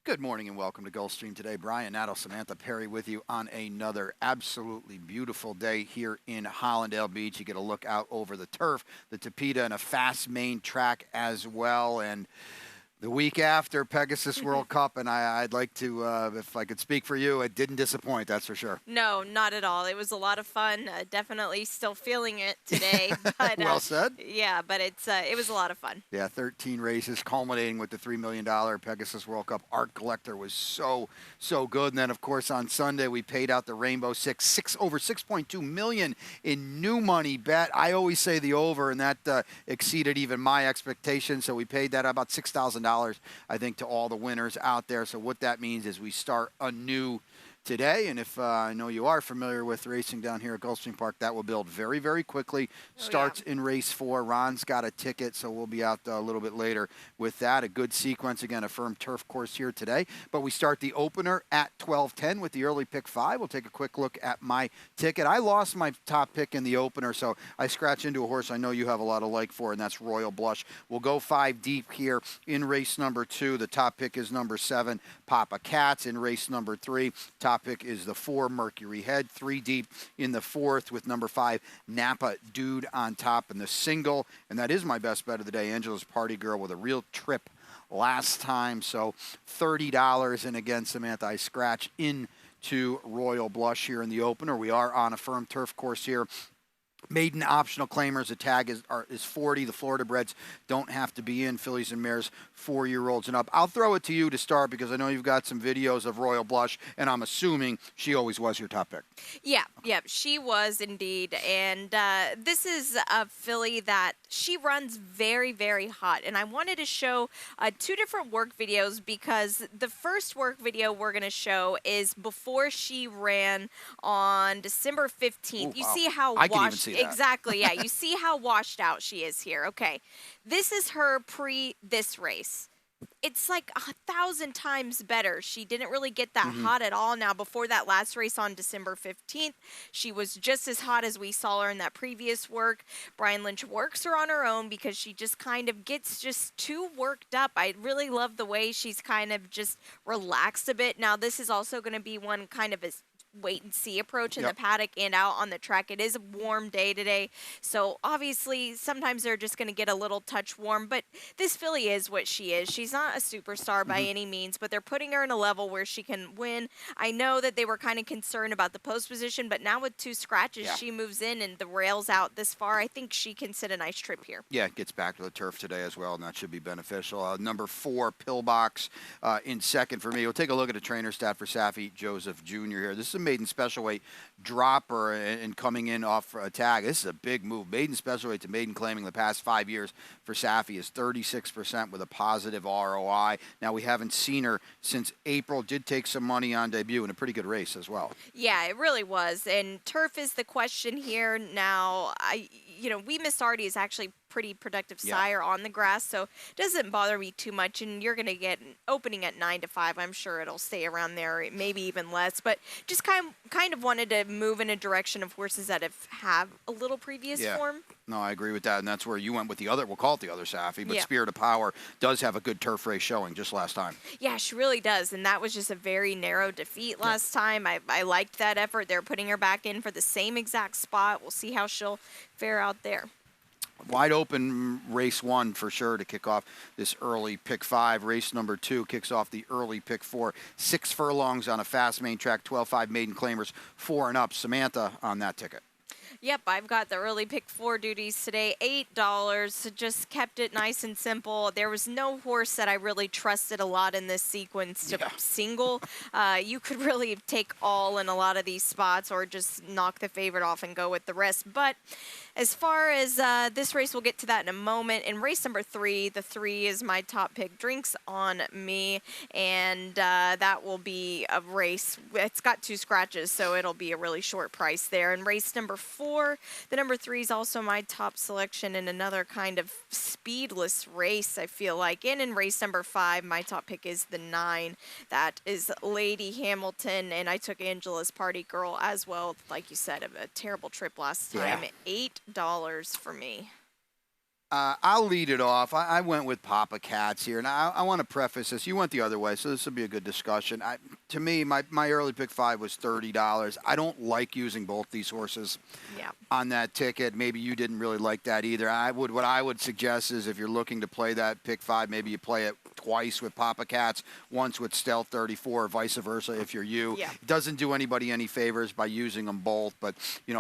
Good morning and welcome to Gulfstream today. Brian Naddle, Samantha Perry with you on another absolutely beautiful day here in Hollandale Beach. You get a look out over the turf, the Tapeta, and a fast main track as well. And the week after Pegasus World Cup, and I'd like to, if I could speak for you, it didn't disappoint, that's for sure. No, not at all. It was a lot of fun. Definitely still feeling it today. But Well said. yeah, but it was a lot of fun. Yeah, 13 races culminating with the $3 million Pegasus World Cup Art Collector was so good. And then, of course, on Sunday, we paid out the Rainbow Six over $6.2 million in new money bet. I always say the over, and that exceeded even my expectations. So we paid that about $6,000, I think, to all the winners out there. So what that means is we start anew today, and if I know you are familiar with racing down here at Gulfstream Park, that will build very, very quickly. Starts in race 4. Ron's got a ticket, so we'll be out a little bit later with that. A good sequence, again, a firm turf course here today. But we start the opener at 12:10 with the early pick 5. We'll take a quick look at my ticket. I lost my top pick in the opener, so I scratch into a horse I know you have a lot of like for, and that's Royal Blush. We'll go 5 deep here in race number 2. The top pick is number 7, Papa Cats. In race number 3, top pick is the 4, Mercury Head. 3 deep in the 4th with number 5, Napa Dude on top. And the single, and that is my best bet of the day, Angela's Party Girl with a real trip last time. So $30. And again, Samantha, I scratch into Royal Blush here in the opener. We are on a firm turf course here. Maiden optional claimers, the tag is 40. The Florida breds don't have to be in. Fillies and mares, 4-year-olds and up. I'll throw it to you to start because I know you've got some videos of Royal Blush, and I'm assuming she always was your top pick. Yeah, she was indeed. And this is a filly that she runs very, very hot. And I wanted to show 2 different work videos because the first work video we're going to show is before she ran on December 15th. Ooh, You wow. see how I can even see that. Exactly, yeah. You see how washed out she is here. Okay, this is her pre this race. It's like 1,000 times better. She didn't really get that hot at all. Now, before that last race on December 15th, she was just as hot as we saw her in that previous work. Brian Lynch works her on her own because she just kind of gets just too worked up. I really love the way she's kind of just relaxed a bit. Now, this is also going to be one kind of a wait and see approach in the paddock and out on the track. It is a warm day today, so obviously sometimes they're just going to get a little touch warm, but this filly is what she is. She's not a superstar by any means, but they're putting her in a level where she can win. I know that they were kind of concerned about the post position, but now with 2 scratches, she moves in and the rails out this far. I think she can sit a nice trip here. Yeah, it gets back to the turf today as well, and that should be beneficial. Number 4, Pillbox in second for me. We'll take a look at a trainer stat for Safi Joseph Jr. here. This is a maiden special weight dropper and coming in off a tag. This is a big move. Maiden special weight to maiden claiming the past 5 years for Safi is 36% with a positive ROI. Now, we haven't seen her since April. Did take some money on debut in a pretty good race as well. Yeah, it really was. And turf is the question here. Now, We Miss Artie is actually pretty productive sire on the grass, so it doesn't bother me too much. And you're going to get an opening at 9 to 5. I'm sure it'll stay around there, maybe even less. But just kind of wanted to move in a direction of horses that have a little previous form. No, I agree with that, and that's where you went with the other, we'll call it the other Safi, but Spirit of Power does have a good turf race showing just last time. Yeah, she really does, and that was just a very narrow defeat last time. I liked that effort. They're putting her back in for the same exact spot. We'll see how she'll fare out there. Wide open race 1 for sure to kick off this early pick 5. Race number 2 kicks off the early pick 4. 6 furlongs on a fast main track, 12-5 maiden claimers, 4 and up. Samantha on that ticket. Yep, I've got the early pick 4 duties today, $8. Just kept it nice and simple. There was no horse that I really trusted a lot in this sequence to single. You could really take all in a lot of these spots or just knock the favorite off and go with the rest. But as far as this race, we'll get to that in a moment. In race number 3, the 3 is my top pick, Drinks on Me, and that will be a race. It's got 2 scratches, so it'll be a really short price there. In race number 4, the number 3 is also my top selection in another kind of speedless race, I feel like. And in race number 5, my top pick is the 9. That is Lady Hamilton, and I took Angela's Party Girl as well. Like you said, a terrible trip last time. $8 for me. I'll lead it off. I went with Papa Cats here, and I want to preface this. You went the other way, so this will be a good discussion. To me, my early pick 5 was $30. I don't like using both these horses on that ticket. Maybe you didn't really like that either. What I would suggest is if you're looking to play that pick 5, maybe you play it twice with Papa Cats, once with Stealth 34, or vice versa if you're you. Yeah. It doesn't do anybody any favors by using them both, but,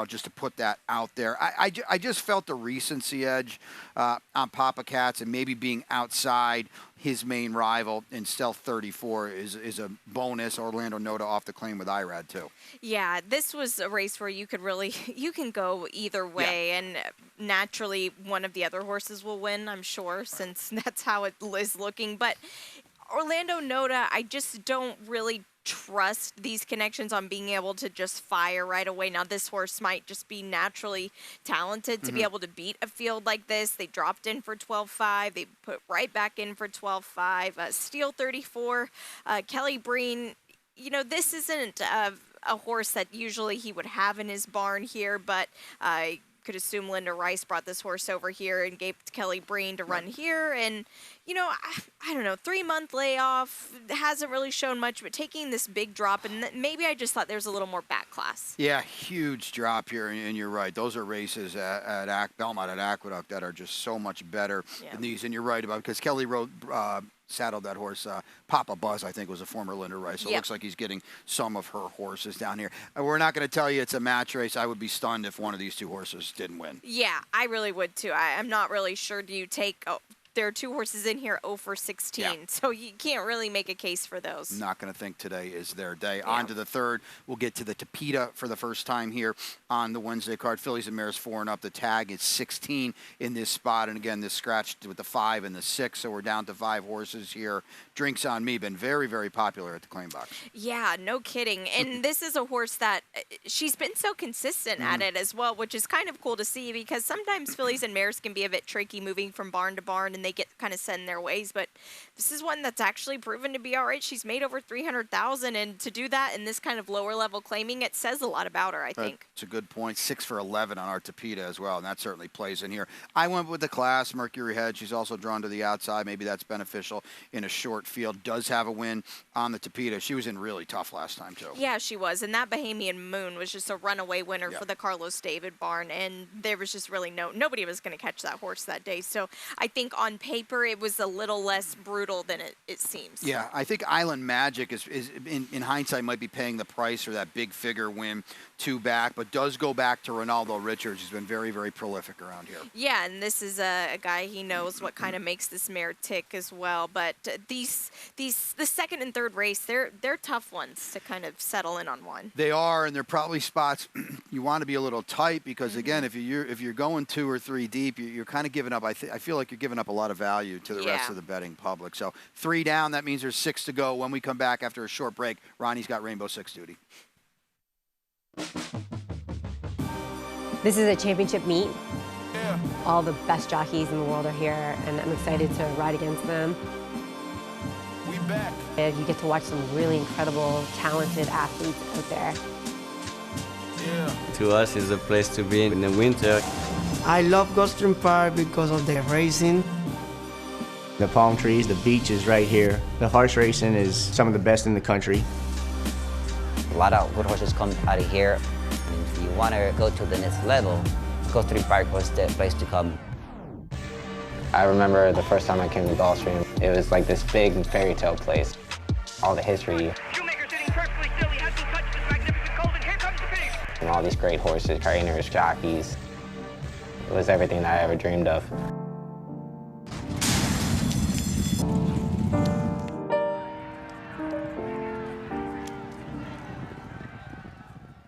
just to put that out there. I just felt the recency edge on Papa Cats, and maybe being outside his main rival in Stealth 34 is a bonus. Orlando Nota off the claim with IRAD too. Yeah, this was a race where you can go either way, and naturally one of the other horses will win, I'm sure, since that's how it is looking. But Orlando Nota, I just don't really trust these connections on being able to just fire right away. Now, this horse might just be naturally talented to be able to beat a field like this. They dropped in for 12.5. They put right back in for 12.5. Steel 34, Kelly Breen. This isn't a horse that usually he would have in his barn here, but I could assume Linda Rice brought this horse over here and gave Kelly Breen to run here. And, I don't know, 3-month layoff, hasn't really shown much, but taking this big drop, and maybe I just thought there was a little more back class. Yeah, huge drop here, and you're right. Those are races at Belmont, at Aqueduct, that are just so much better than these. And you're right about, because Kelly saddled that horse. Papa Buzz, I think, was a former Linda Rice. So it looks like he's getting some of her horses down here. We're not going to tell you it's a match race. I would be stunned if one of these two horses didn't win. Yeah, I really would too. I'm not really sure. Do you take... there are 2 horses in here 0 for 16, so you can't really make a case for those. I'm not going to think today is their day. On to the third. We'll get to the Tapeta for the first time here on the Wednesday card. Fillies and Mares 4 and up. The tag is 16 in this spot, and again, this scratched with the 5 and the 6, so we're down to 5 horses here. Drinks on Me, been very, very popular at the claim box. Yeah, no kidding. And this is a horse that she's been so consistent at it as well, which is kind of cool to see, because sometimes fillies and mares can be a bit tricky moving from barn to barn, and they get kind of set in their ways. But this is one that's actually proven to be all right. She's made over $300,000, and to do that in this kind of lower level claiming, it says a lot about her, I think. It's a good point. 6 for 11 on our Tapeta as well, and that certainly plays in here. I went with the class, Mercury Head. She's also drawn to the outside. Maybe that's beneficial in a short field. Does have a win on the Tapeta. She was in really tough last time, too. Yeah, she was. And that Bahamian Moon was just a runaway winner for the Carlos David barn. And there was just really nobody was going to catch that horse that day. So I think on paper it was a little less brutal than it seems. Yeah, I think Island Magic is in hindsight might be paying the price for that big figure win 2 back, but does go back to Ronaldo Richards. He's been very, very prolific around here. Yeah, and this is a guy, he knows what kind of makes this mare tick as well. But the second and third race, they're tough ones to kind of settle in on one. They are, and they're probably spots you want to be a little tight, because again, if you're going 2 or 3 deep, you're kind of giving up. I feel like you're giving up a lot of value to the rest of the betting public. So 3 down, that means there's 6 to go. When we come back after a short break, Ronnie's got Rainbow 6 duty. This is a championship meet. Yeah. All the best jockeys in the world are here, and I'm excited to ride against them. We back. And you get to watch some really incredible, talented athletes out there. Yeah. To us, it's a place to be in the winter. I love Gulfstream Park because of the racing. The palm trees, the beach is right here. The horse racing is some of the best in the country. A lot of good horses come out of here. And if you want to go to the next level, Gulfstream Park was the place to come. I remember the first time I came to Gulfstream, it was like this big fairy tale place. All the history. Shoemaker sitting perfectly still. He hasn't touched this magnificent colt, and here comes the finish. And all these great horses, trainers, jockeys. It was everything that I ever dreamed of.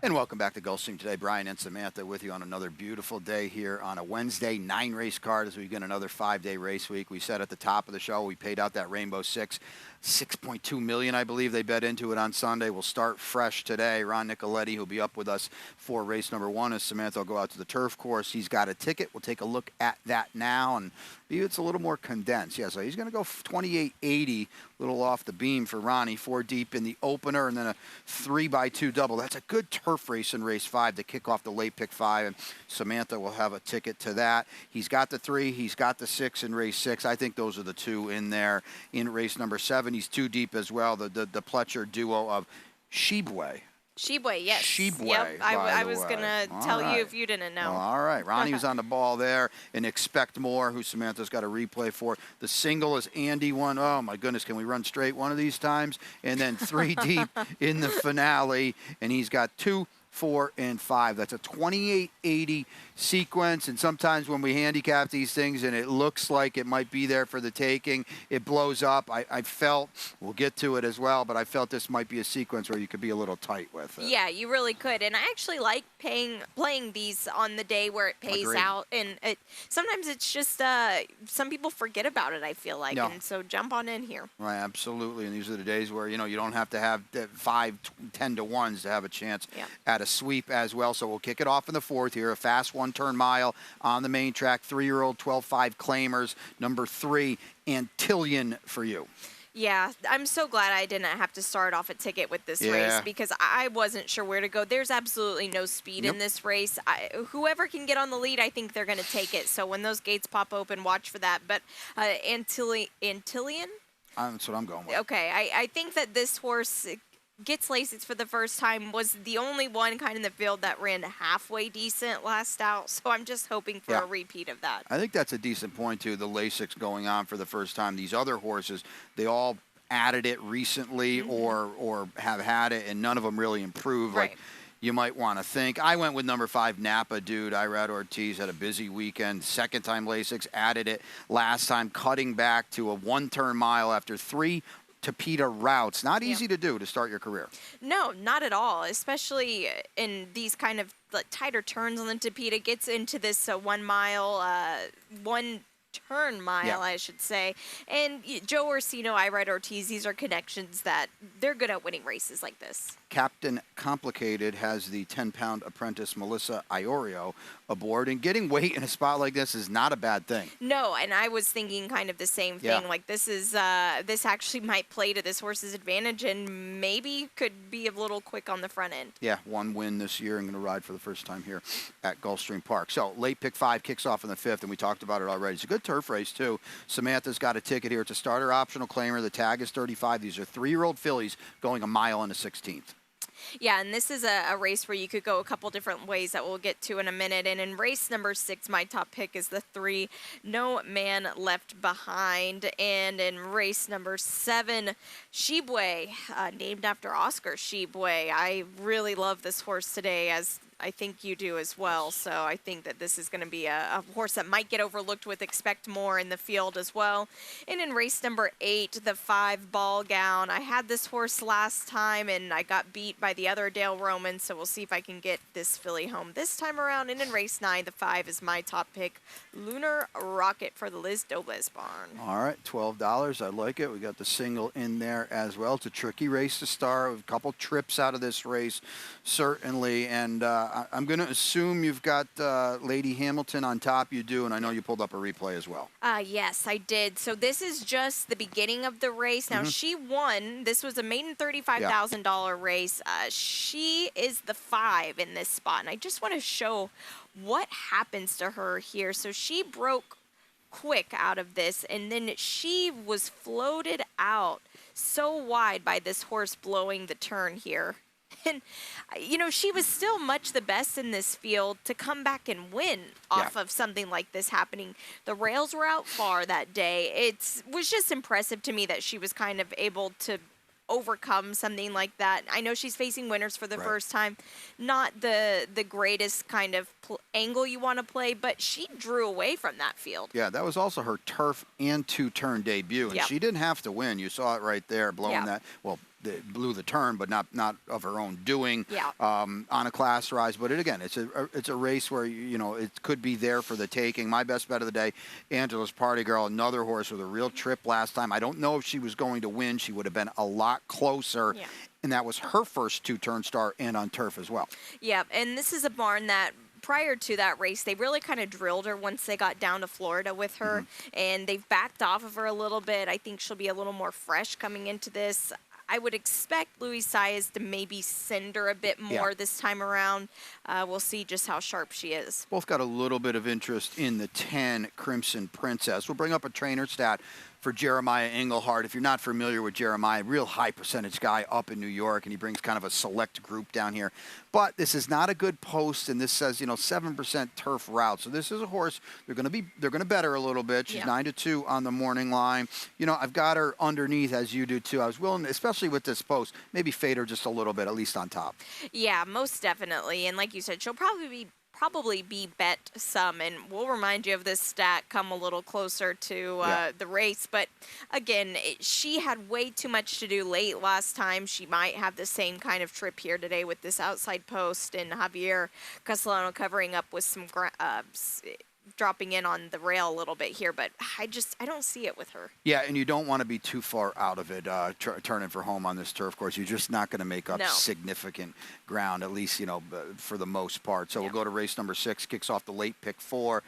And welcome back to Gulfstream today. Brian and Samantha with you on another beautiful day here on a Wednesday 9-race card as we get another 5-day race week. We said at the top of the show we paid out that Rainbow 6. $6.2 million, I believe they bet into it on Sunday. We'll start fresh today. Ron Nicoletti, who'll be up with us for race number 1 as Samantha will go out to the turf course. He's got a ticket. We'll take a look at that now, and maybe it's a little more condensed. Yeah, so he's going to go 28.80 little off the beam for Ronnie. 4 deep in the opener, and then a 3x2 double. That's a good turf race in race 5 to kick off the late pick 5, and Samantha will have a ticket to that. He's got the 3, he's got the 6 in race 6. I think those are the 2 in there. In race number 7, he's 2 deep as well. The Pletcher duo of Shibwe. Shibwe, yes. Shibwe, Yep, I was going to tell right. you if you didn't know. Well, all right. Ronnie was on the ball there. And Expect More, who Samantha's got a replay for. The single is Andy won. Oh, my goodness. Can we run straight one of these times? And then 3 deep in the finale. And he's got 2, 4, and 5. That's a 2880 sequence. And sometimes when we handicap these things and it looks like it might be there for the taking, it blows up. I felt, we'll get to it as well, but I felt this might be a sequence where you could be a little tight with it. Yeah, you really could. And I actually like playing these on the day where it pays Agreed. out. And sometimes it's just some people forget about it, I feel like. No. And so jump on in here. Right, absolutely. And these are the days where, you don't have to have 5, 10 to 1s to have a chance at a sweep as well. So we'll kick it off in the 4th here. A fast 1-turn mile on the main track. 3-year-old 12.5 claimers. Number 3, Antillion for you. Yeah, I'm so glad I didn't have to start off a ticket with this race because I wasn't sure where to go. There's absolutely no speed in this race. Whoever can get on the lead, I think they're going to take it. So when those gates pop open, watch for that. But Antillion? That's what I'm going with. Okay, I think that this horse gets Lasix for the first time, was the only one kind of in the field that ran halfway decent last out. So I'm just hoping for a repeat of that. I think that's a decent point, too, the Lasix going on for the first time. These other horses, they all added it recently or have had it, and none of them really improved. Right. Like you might want to think. I went with number 5, Napa Dude. Irad Ortiz had a busy weekend. Second time Lasix, added it last time, cutting back to a 1-turn mile after 3 Tapeta routes. Not easy to do to start your career. No, not at all, especially in these kind of tighter turns on the Tapeta. Gets into this 1 mile, 1-turn mile, I should say. And Joe Orsino, Irad Ortiz, these are connections that they're good at winning races like this. Captain Complicated has the 10-pound apprentice Melissa Iorio aboard, and getting weight in a spot like this is not a bad thing. No, and I was thinking kind of the same thing. Like this is this actually might play to this horse's advantage and maybe could be a little quick on the front end. Yeah, 1 win this year and going to ride for the first time here at Gulfstream Park. So late pick 5 kicks off in the 5th, and we talked about it already. It's a good turf race too. Samantha's got a ticket here. It's a starter optional claimer. The tag is 35. These are 3-year-old fillies going a mile and a 16th. Yeah, and this is a race where you could go a couple different ways that we'll get to in a minute. And in race number 6, my top pick is the 3, No Man Left Behind. And in race number 7, Shibwe, named after Oscar Shibwe. I really love this horse today, as I think you do as well. So I think that this is going to be a horse that might get overlooked with Expect More in the field as well. And in race number 8, the 5 Ball Gown. I had this horse last time and I got beat by the other Dale Roman. So we'll see if I can get this filly home this time around. And in race 9, the 5 is my top pick, Lunar Rocket for the Liz Dobles barn. All right, $12. I like it. We got the single in there as well. It's a tricky race to start. A couple trips out of this race, certainly. And I'm going to assume you've got Lady Hamilton on top. You do, and I know you pulled up a replay as well. Yes, I did. So this is just the beginning of the race. Now, she won. This was a maiden $35,000 race. She is the 5 in this spot, and I just want to show what happens to her here. So she broke quick out of this, and then she was floated out so wide by this horse blowing the turn here. And, she was still much the best in this field to come back and win off of something like this happening. The rails were out far that day. It was just impressive to me that she was kind of able to overcome something like that. I know she's facing winners for the first time. Not the greatest kind of angle you want to play, but she drew away from that field. Yeah, that was also her turf and 2-turn debut, and she didn't have to win. You saw it right there, blowing that. Well, blew the turn, but not of her own doing. On a class rise. But it's a race where it could be there for the taking. My best bet of the day, Angela's Party Girl, another horse with a real trip last time. I don't know if she was going to win. She would have been a lot closer. And that was her first 2-turn start and on turf as well. Yeah, and this is a barn that prior to that race, they really kind of drilled her once they got down to Florida with her, and they've backed off of her a little bit. I think she'll be a little more fresh coming into this. I would expect Louis Saez to maybe send her a bit more this time around. We'll see just how sharp she is. Both got a little bit of interest in the 10 Crimson Princess. We'll bring up a trainer stat for Jeremiah Englehart. If you're not familiar with Jeremiah, real high percentage guy up in New York, and he brings kind of a select group down here. But this is not a good post, and this says 7% turf route. So this is a horse they're going to bet her a little bit. She's 9-2 on the morning line. I've got her underneath as you do too. I was willing, especially with this post, maybe fade her just a little bit, at least on top. Yeah, most definitely. And like you said, she'll probably be bet some, and we'll remind you of this stat come a little closer to the race. But again, she had way too much to do late last time. She might have the same kind of trip here today with this outside post and Javier Castellano covering up with some dropping in on the rail a little bit here, but I don't see it with her. Yeah, and you don't want to be too far out of it, turning for home on this turf course. You're just not going to make up significant ground, at least, for the most part. So we'll go to race number 6, kicks off the late pick 4.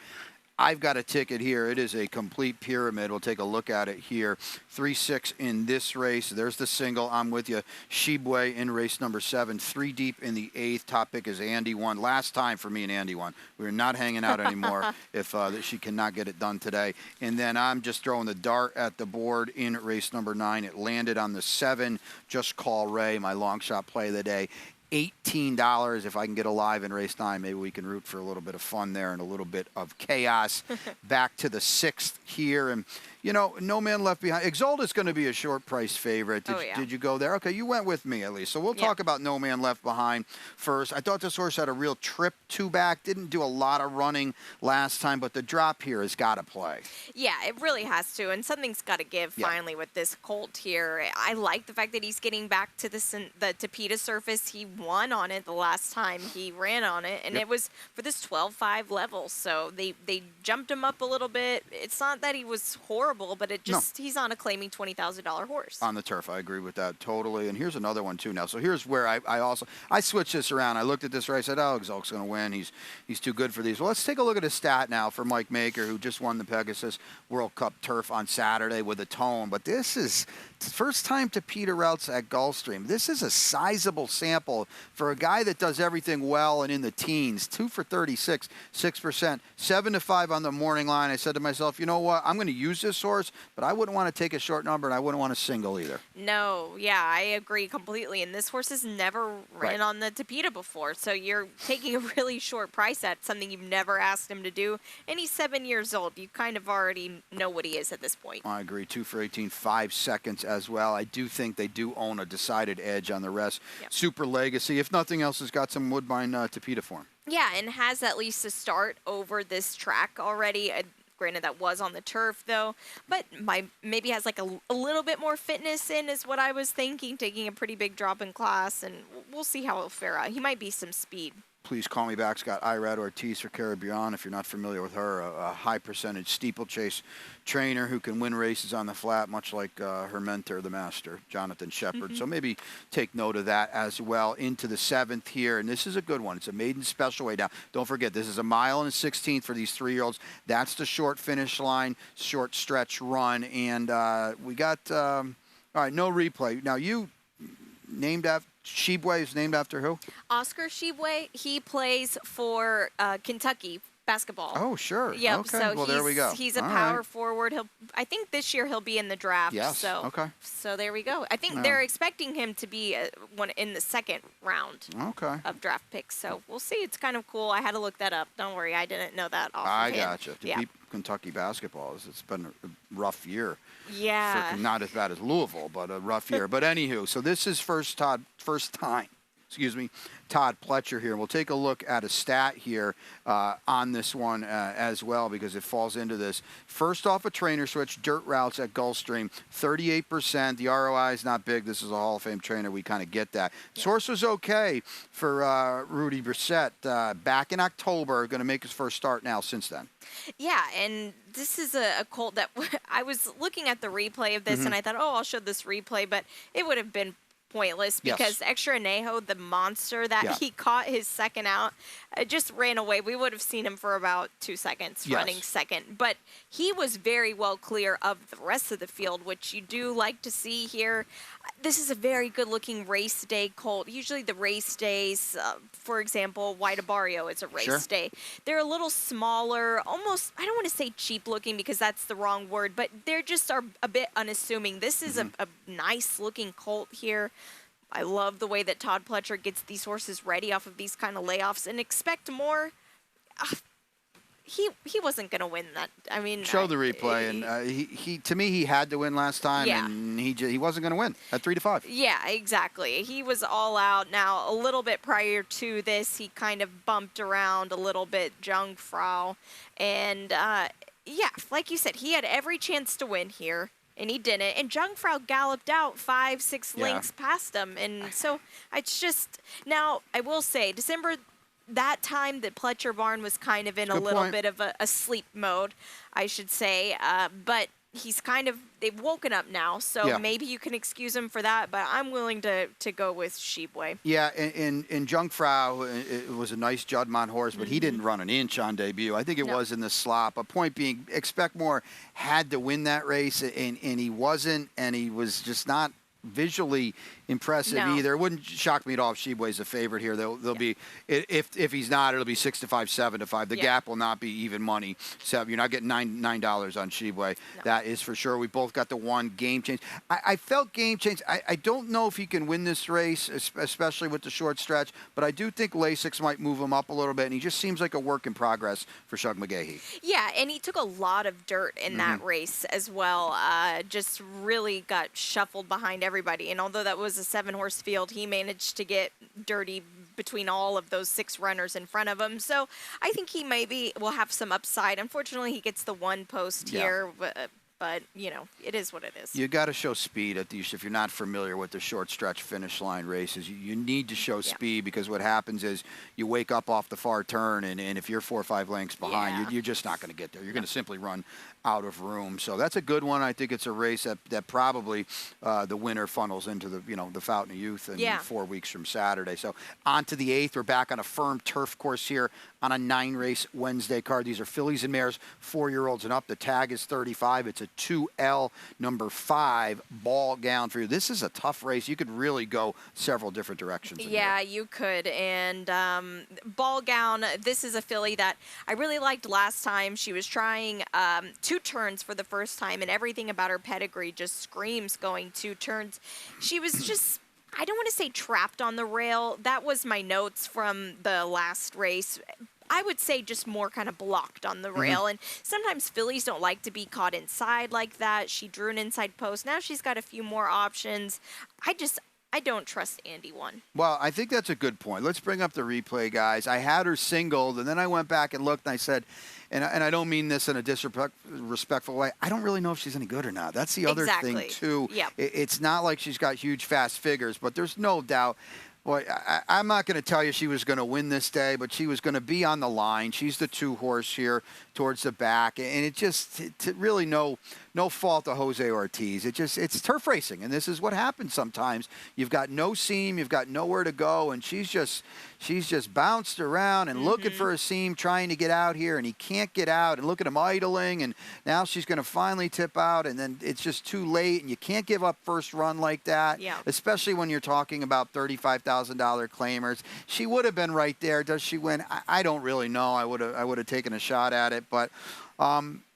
I've got a ticket here. It is a complete pyramid. We'll take a look at it here. 3-6 in this race. There's the single. I'm with you. Shibwe in race number 7. 3 deep in the 8th. Top pick is Andy 1. Last time for me and Andy 1. We're not hanging out anymore if she cannot get it done today. And then I'm just throwing the dart at the board in race number 9. It landed on the 7. Just Call Ray, my long shot play of the day. $18 if I can get alive in race 9. Maybe we can root for a little bit of fun there and a little bit of chaos. Back to the 6th here, and No Man Left Behind. Exalta's going to be a short price favorite. Did you go there? Okay, you went with me at least. So we'll talk about No Man Left Behind first. I thought this horse had a real trip 2 back. Didn't do a lot of running last time, but the drop here has got to play. Yeah, it really has to, and something's got to give finally with this colt here. I like the fact that he's getting back to the Tapeta surface. He won on it the last time he ran on it, and it was for this 12.5 level. So they jumped him up a little bit. It's not that he was horrible, but he's on a claiming $20,000 horse. On the turf, I agree with that totally. And here's another one too now. So here's where I switched this around. I looked at this race, I said, oh, Exalt's going to win. He's too good for these. Well, let's take a look at his stat now for Mike Maker, who just won the Pegasus World Cup Turf on Saturday with a tone. But this is first time to Peter routes at Gulfstream. This is a sizable sample for a guy that does everything well and in the teens. 2 for 36, 6%, 7-5 on the morning line. I said to myself, you know what? I'm going to use this horse, but I wouldn't want to take a short number, and I wouldn't want to single either. No, yeah, I agree completely. And this horse has never ran on the Tapeta before, so you're taking a really short price at something you've never asked him to do. And he's 7 years old. You kind of already know what he is at this point. I agree. 2 for 18, 5 seconds as well. I do think they do own a decided edge on the rest. Super Legacy, if nothing else, has got some Woodbine Tapeta form. Yeah, and has at least a start over this track already. Granted, that was on the turf, though, but maybe has like a little bit more fitness in is what I was thinking, taking a pretty big drop in class, and we'll see how he'll fare out. He might be some speed. Please Call Me Back's got Irad Ortiz for Caribbean. If you're not familiar with her, a high percentage steeplechase trainer who can win races on the flat, much like her mentor, the master, Jonathan Shepard. So maybe take note of that as well. Into the 7th here, and this is a good one. It's a maiden special weight. Now, don't forget, this is a 1 mile and 16th for these 3-year-olds. That's the short finish line, short stretch run, and we got, all right, no replay. Now, you named after, Shibwe is named after who? Oscar Shibwe. He plays for Kentucky basketball. Oh, sure. Yep. Okay. So well, there we go. He's a power forward. I think this year he'll be in the draft. Yes. So, okay. So there we go. I think they're expecting him to be one in the 2nd round of draft picks. So we'll see. It's kind of cool. I had to look that up. Don't worry. I didn't know that offhand. I gotcha. To beat Kentucky basketball, it's been a rough year. Yeah. Not as bad as Louisville, but a rough year. But anywho, so this is first time, Todd Pletcher here. We'll take a look at a stat here on this one as well, because it falls into this. First off a trainer switch, dirt routes at Gulfstream, 38%. The ROI is not big. This is a Hall of Fame trainer. We kind of get that. Source was okay for Rudy Brissett back in October. Going to make his first start now since then. Yeah, and this is a colt that I was looking at the replay of this, and I thought, oh, I'll show this replay, but it would have been pointless Yes. because Extra Anejo, the monster that he caught his second out, just ran away. We would have seen him for about 2 seconds running second. But he was very well clear of the rest of the field, which you do like to see here. This is a very good-looking race day colt. Usually the race days, for example, White Barrio is a race day. They're a little smaller, almost, I don't want to say cheap-looking because that's the wrong word, but they're just are a bit unassuming. This is a nice-looking colt here. I love the way that Todd Pletcher gets these horses ready off of these kind of layoffs, and expect more. He wasn't going to win that. I mean, show the replay, and he to me he had to win last time, and he wasn't going to win at 3-5. Yeah, exactly. He was all out. Now a little bit prior to this, he kind of bumped around a little bit, Jungfrau, and yeah, like you said, he had every chance to win here. And he didn't. And Jungfrau galloped out 5-6 lengths past him. And so it's just, now I will say, December, that time that Pletcher Barn was kind of in a little bit of a sleep mode, I should say. But he's kind of, they've woken up now. So maybe you can excuse him for that. But I'm willing to go with Shebway. Yeah, and Jungfrau, it was a nice Juddmonte horse, but he didn't run an inch on debut. I think it was in the slop. A point being, Expect More had to win that race, and he wasn't, and he was just not visually impressive either. It wouldn't shock me at all if Shebway's a favorite here. They'll be, if he's not, it'll be 6-5, 7-5. The gap will not be even money. So you're not getting $9 on Shebway. No. That is for sure. We both got the one Game Change. I felt Game Change. I don't know if he can win this race, especially with the short stretch, but I do think Lasix might move him up a little bit, and he just seems like a work in progress for Shug McGahee. Yeah, and he took a lot of dirt in that race as well. Just really got shuffled behind everybody, and although that was a 7-horse field, he managed to get dirty between all of those 6 runners in front of him. So I think he maybe will have some upside. Unfortunately, he gets the one post here, but, you know, it is what it is. You got to show speed at these. If you're not familiar with the short stretch finish line races, you need to show speed, because what happens is you wake up off the far turn, and if you're 4 or 5 lengths behind, you're just not going to get there. You're going to simply run out of room. So that's a good one. I think it's a race that probably the winner funnels into the Fountain of Youth in 4 weeks from Saturday. So on to the 8th. We're back on a firm turf course here on a 9-race Wednesday card. These are fillies and mares, 4-year-olds and up. The tag is 35. It's a 2L number 5 ball gown for you. This is a tough race. You could really go several different directions. Yeah, you could. And ball gown, this is a filly that I really liked last time. She was trying 2 turns for the first time, and everything about her pedigree just screams going 2 turns. She was just, I don't want to say trapped on the rail. That was my notes from the last race. I would say just more kind of blocked on the rail. And sometimes fillies don't like to be caught inside like that. She drew an inside post. Now she's got a few more options. I don't trust Andy 1. Well, I think that's a good point. Let's bring up the replay, guys. I had her singled, and then I went back and looked, and I said, and I don't mean this in a disrespectful way, I don't really know if she's any good or not. That's the other thing, too. Yep. It's not like she's got huge, fast figures, but there's no doubt. Boy, I'm not going to tell you she was going to win this day, but she was going to be on the line. She's the 2-horse here towards the back, and it just really no fault of Jose Ortiz. It's turf racing, and this is what happens sometimes. You've got no seam, you've got nowhere to go, and she's just bounced around and looking for a seam, trying to get out here, and he can't get out, and look at him idling, and now she's going to finally tip out, and then it's just too late, and you can't give up first run like that, especially when you're talking about $35,000 claimers. She would have been right there. Does she win? I don't really know. I would have taken a shot at it, but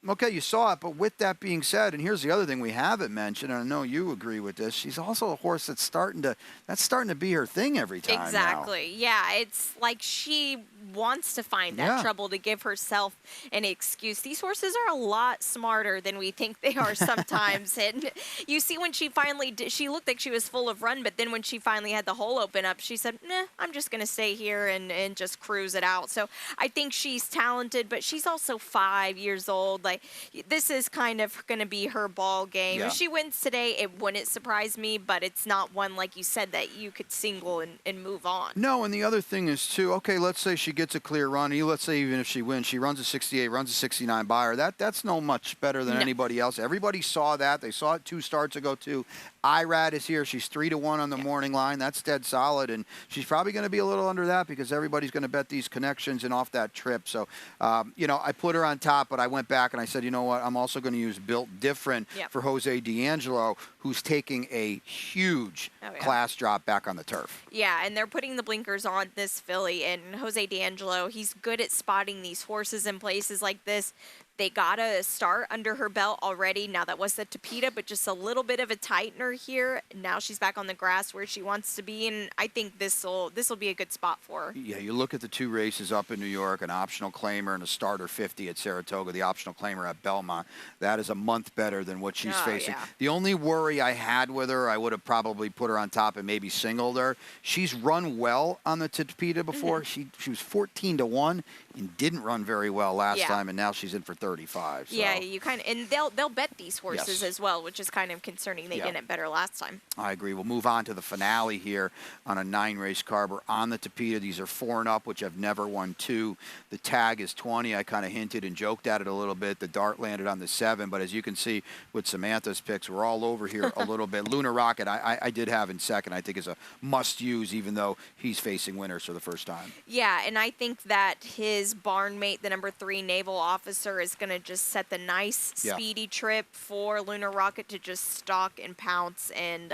okay, you saw it, but with that being said, and here's the other thing we haven't mentioned, and I know you agree with this, she's also a horse that's starting to be her thing every time. Exactly. Now. Yeah, it's like she wants to find that trouble to give herself an excuse. These horses are a lot smarter than we think they are sometimes. And you see when she finally did, she looked like she was full of run, but then when she finally had the hole open up, she said, nah, I'm just going to stay here and just cruise it out. So I think she's talented, but she's also 5 years years old. Like, this is kind of going to be her ball game. Yeah. If she wins today, it wouldn't surprise me, but it's not one, like you said, that you could single and move on. No, and the other thing is, too, okay, let's say she gets a clear run. Let's say even if she wins, she runs a 68, runs a 69 by her. That's no much better than anybody else. Everybody saw that. They saw it 2 starts ago, too. Irad is here. She's 3-1 on the morning line. That's dead solid, and she's probably going to be a little under that because everybody's going to bet these connections and off that trip. So, I put her on top, but I went back and I said, you know what, I'm also going to use Built Different for Jose D'Angelo, who's taking a huge class drop back on the turf. Yeah, and they're putting the blinkers on this filly, and Jose D'Angelo, he's good at spotting these horses in places like this. They got a start under her belt already. Now, that was the Tapeta, but just a little bit of a tightener here. Now she's back on the grass where she wants to be, and I think this will be a good spot for her. Yeah, you look at the 2 races up in New York, an optional claimer and a starter 50 at Saratoga, the optional claimer at Belmont. That is a month better than what she's facing. Yeah. The only worry I had with her, I would have probably put her on top and maybe singled her. She's run well on the Tapeta before. She was 14-1 and didn't run very well last time, and now she's in for 35. So. Yeah, you kind of, and they'll bet these horses as well, which is kind of concerning. They didn't bet her last time. I agree. We'll move on to the finale here on a 9-race card. We're on the Tapeta. These are 4 and up, which have never won 2. The tag is 20. I kind of hinted and joked at it a little bit. The dart landed on the 7, but as you can see with Samantha's picks, we're all over here a little bit. Luna Rocket, I did have in second. I think is a must-use, even though he's facing winners for the first time. Yeah, and I think that his barn mate, the number 3 naval officer, is going to just set the nice speedy trip for Lunar Rocket to just stalk and pounce. And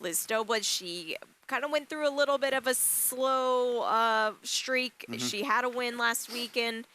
Liz Dobler, she kind of went through a little bit of a slow streak. She had a win last weekend.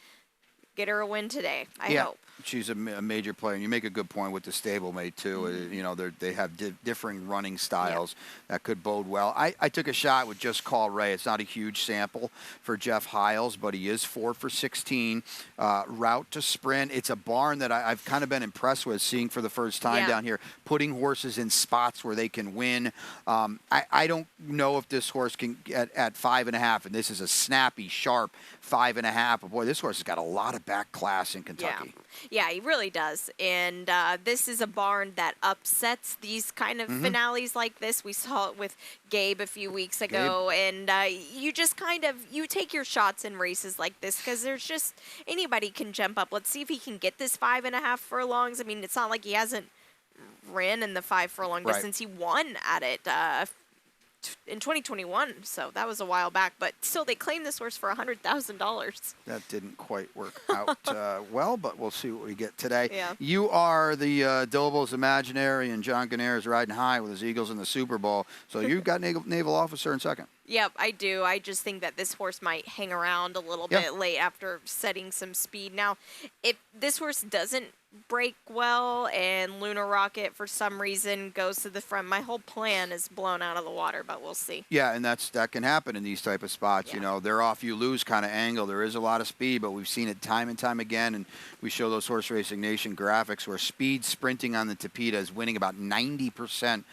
Get her a win today, I hope. She's a major player, and you make a good point with the stablemate too. You know, they have differing running styles that could bode well. I took a shot with Just Call Ray. It's not a huge sample for Jeff Hiles, but he is 4 for 16. Route to Sprint. It's a barn that I've kind of been impressed with seeing for the first time down here, putting horses in spots where they can win. I don't know if this horse can get at 5.5, and this is a snappy, sharp 5.5. But boy, this horse has got a lot of back class in Kentucky. Yeah, he really does. And this is a barn that upsets these kind of finales like this. We saw it with Gabe a few weeks ago. And you just kind of, you take your shots in races like this because there's just, anybody can jump up. Let's see if he can get this 5.5 furlongs. I mean, it's not like he hasn't ran in the 5 furlong distance. He won at it in 2021, so that was a while back, but still they claimed this horse for $100,000. That didn't quite work out well, but we'll see what we get today. Yeah. You are the Doble's Imaginary, and John Ganair is riding high with his Eagles in the Super Bowl, so you've got naval officer in second. Yep, I do. I just think that this horse might hang around a little bit late after setting some speed. Now, if this horse doesn't break well and Lunar Rocket for some reason goes to the front, my whole plan is blown out of the water, but we'll see. Yeah, and that can happen in these type of spots. You know, they're off you lose kind of angle. There is a lot of speed, but we've seen it time and time again, and we show those Horse Racing Nation graphics where speed sprinting on the Tapeta is winning about 90%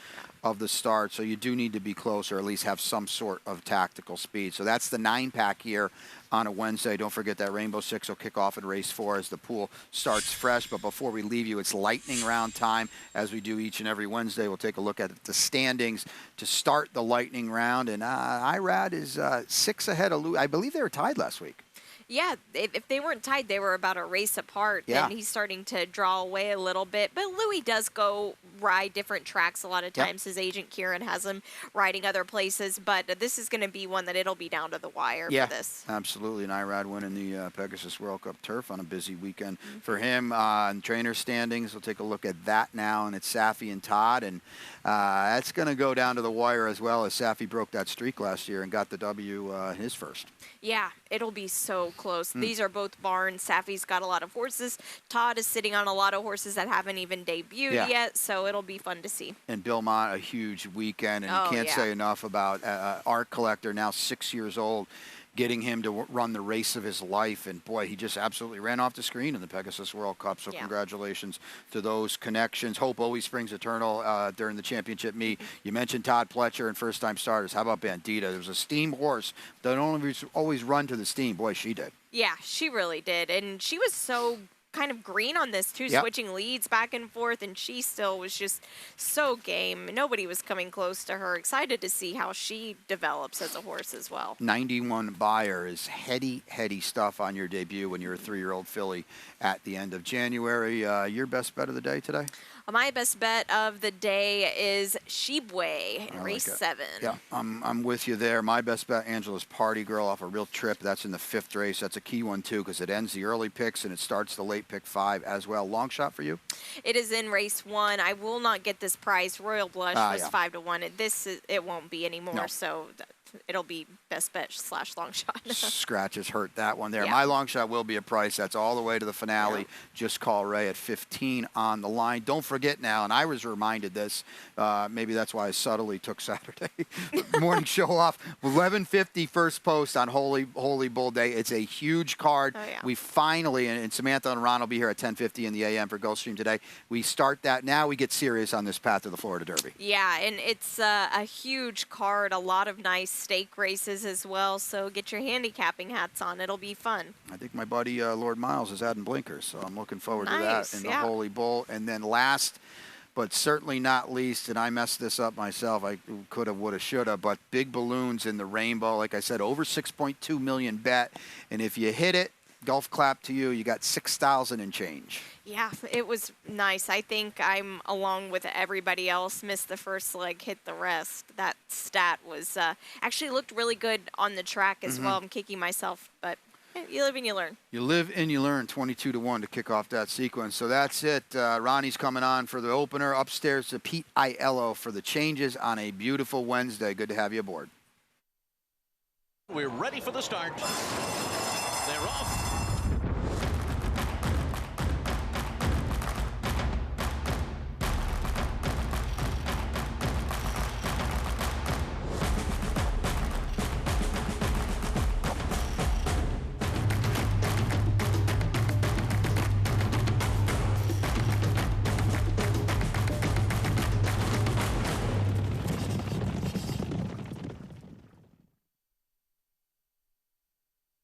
of the start, so you do need to be close or at least have some sort of tactical speed. So that's the 9-pack here on a Wednesday. Don't forget that Rainbow Six will kick off in race 4 as the pool starts fresh. But before we leave you, it's lightning round time. As we do each and every Wednesday, we'll take a look at the standings to start the lightning round. And Irad is 6 ahead of Lou. I believe they were tied last week. Yeah, if they weren't tied, they were about a race apart. Yeah. And he's starting to draw away a little bit. But Louis does go ride different tracks a lot of times. His agent Kieran has him riding other places. But this is going to be one that it'll be down to the wire for this. Absolutely. And Irad winning the Pegasus World Cup Turf on a busy weekend for him. And trainer standings, we'll take a look at that now. And it's Safi and Todd. And that's going to go down to the wire as well, as Safi broke that streak last year and got the W his first. Yeah, it'll be so close. These are both barns. Safi's got a lot of horses. Todd is sitting on a lot of horses that haven't even debuted yet, so it'll be fun to see. And Belmont, a huge weekend, and you can't say enough about Art Collector, now 6 years old, getting him to run the race of his life. And, boy, he just absolutely ran off the screen in the Pegasus World Cup. So congratulations to those connections. Hope always springs eternal during the championship meet. You mentioned Todd Pletcher and first-time starters. How about Bandita? There was a steam horse that don't always run to the steam. Boy, she did. Yeah, she really did. And she was so kind of green on this, too, Yep. switching leads back and forth, and she still was just so game. Nobody was coming close to her. Excited to see how she develops as a horse as well. 91 buyer is heady stuff on your debut when you're a 3-year-old filly at the end of January. Your best bet of the day today? My best bet of the day is Shebway in race 7. Yeah, I'm with you there. My best bet, Angela's Party Girl off a real trip. That's in the 5th race. That's a key one, too, because it ends the early picks and it starts the late pick 5 as well. Long shot for you? It is in race 1. I will not get this price. Royal Blush was yeah. 5-1. It won't be anymore, No. so it'll be best bet / long shot. Scratches hurt that one there. Yeah. My long shot will be a price. That's all the way to the finale. Yeah. Just call Ray at 15 on the line. Don't forget now, and I was reminded this, maybe that's why I subtly took Saturday morning show off. 11:50 first post on Holy Bull Day. It's a huge card. Oh, yeah. We finally, and Samantha and Ron will be here at 10:50 in the AM for Gulfstream today. We start that. Now we get serious on this path to the Florida Derby. Yeah, and it's a huge card, a lot of nice stake races as well, so get your handicapping hats on. It'll be fun. I think my buddy Lord Miles is adding blinkers, so I'm looking forward to Nice, that in the yeah. Holy Bull. And then last, but certainly not least, and I messed this up myself. I could have, would have, should have, but big balloons in the rainbow. Like I said, over 6.2 million bet. And if you hit it, golf clap to you. You got 6,000 and change. Yeah, it was nice. I think I'm, along with everybody else, missed the first leg, hit the rest. That stat was actually looked really good on the track as well. I'm kicking myself, but you live and you learn. You live and you learn. 22-1 to kick off that sequence. So that's it. Ronnie's coming on for the opener. Upstairs to Pete Aiello for the changes on a beautiful Wednesday. Good to have you aboard. We're ready for the start. They're off.